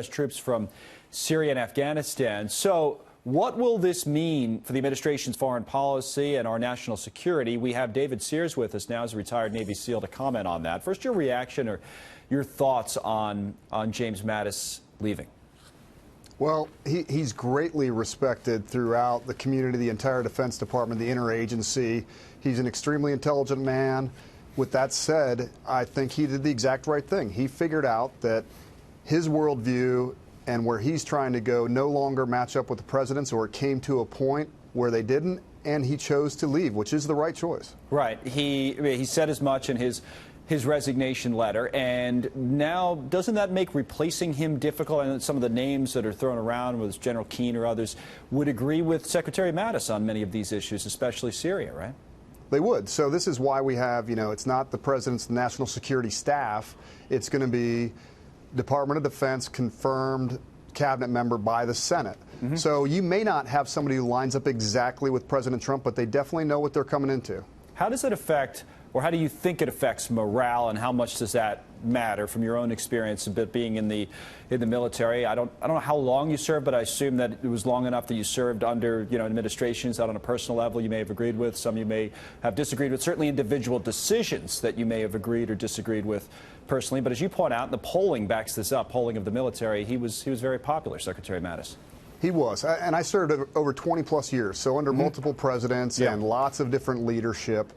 Troops from Syria and Afghanistan. So what will this mean for the administration's foreign policy and our national security? We have David Sears with us now as a retired Navy SEAL to comment on that. First, your reaction or your thoughts on James Mattis leaving. Well, he's greatly respected throughout the community, the entire Defense Department, the interagency. He's an extremely intelligent man. With that said, I think he did the exact right thing. He figured out that his worldview and where he's trying to go no longer match up with the president's, or it came to a point where they didn't, and he chose to leave, which is the right choice. Right. He said as much in his resignation letter, and now doesn't that make replacing him difficult? And some of the names that are thrown around, whether it's General Keane or others, would agree with Secretary Mattis on many of these issues, especially Syria, right? They would. So this is why we have, it's not the president's national security staff. It's going to be Department of Defense confirmed cabinet member by the Senate. So you may not have somebody who lines up exactly with President Trump, but they definitely know what they're coming into. How does it affect, or how do you think it affects morale, and how much does that matter from your own experience of being in the military? I don't know how long you served, but I assume that it was long enough that you served under administrations that on a personal level you may have agreed with, some you may have disagreed with, certainly individual decisions that you may have agreed or disagreed with personally. But as you point out, the polling backs this up, polling of the military, he was very popular, Secretary Mattis. He was, and I served over 20 plus years, so under multiple presidents and lots of different leadership.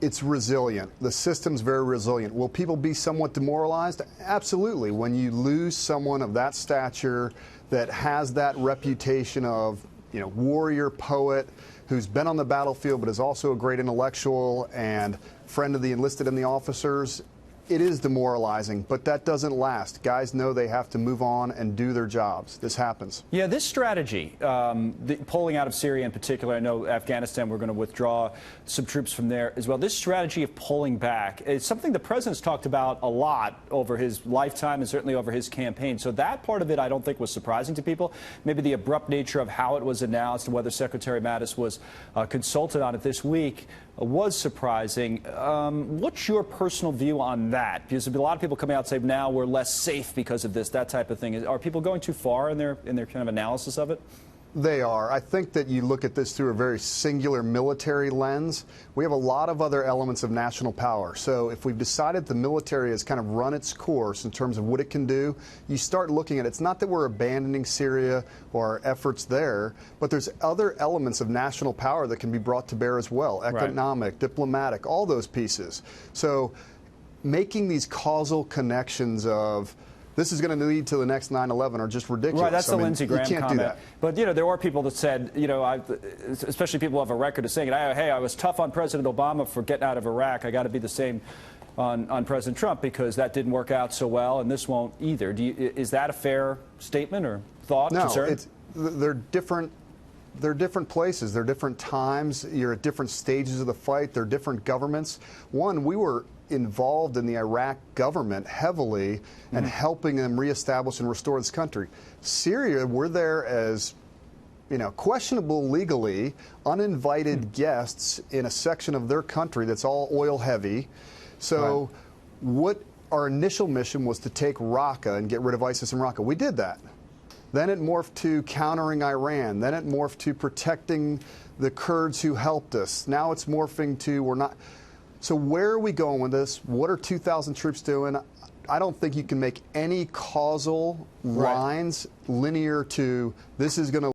It's resilient. The system's very resilient. Will people be somewhat demoralized? Absolutely. When you lose someone of that stature that has that reputation of, warrior poet who's been on the battlefield but is also a great intellectual and friend of the enlisted and the officers, it is demoralizing, but that doesn't last. Guys know they have to move on and do their jobs. This happens. Yeah, this strategy, the pulling out of Syria in particular, I know Afghanistan, we're going to withdraw some troops from there as well. This strategy of pulling back is something the president's talked about a lot over his lifetime and certainly over his campaign. So that part of it I don't think was surprising to people. Maybe the abrupt nature of how it was announced and whether Secretary Mattis was consulted on it this week was surprising. What's your personal view on that? Because there'll be a lot of people coming out and say now we're less safe because of this, that type of thing. Are people going too far in their kind of analysis of it? They are. I think that you look at this through a very singular military lens. We have a lot of other elements of national power. So if we've decided the military has kind of run its course in terms of what it can do, you start looking at it. It's not that we're abandoning Syria or our efforts there, but there's other elements of national power that can be brought to bear as well. Economic, diplomatic, all those pieces. So making these causal connections of this is going to lead to the next 9/11 are just ridiculous. Right, that's the Lindsey Graham comment. Do that. But, there are people that said, especially people who have a record of saying it, hey, I was tough on President Obama for getting out of Iraq. I got to be the same on President Trump because that didn't work out so well, and this won't either. Is that a fair statement or thought? No, concern? They're different. They're different places. They're different times. You're at different stages of the fight. They're different governments. One, we were involved in the Iraq government heavily and helping them reestablish and restore this country. Syria, we're there as, questionable legally, uninvited guests in a section of their country that's all oil heavy. So what our initial mission was to take Raqqa and get rid of ISIS in Raqqa. We did that. Then it morphed to countering Iran. Then it morphed to protecting the Kurds who helped us. Now it's morphing to we're not. So where are we going with this? What are 2,000 troops doing? I don't think you can make any causal lines linear to this is going to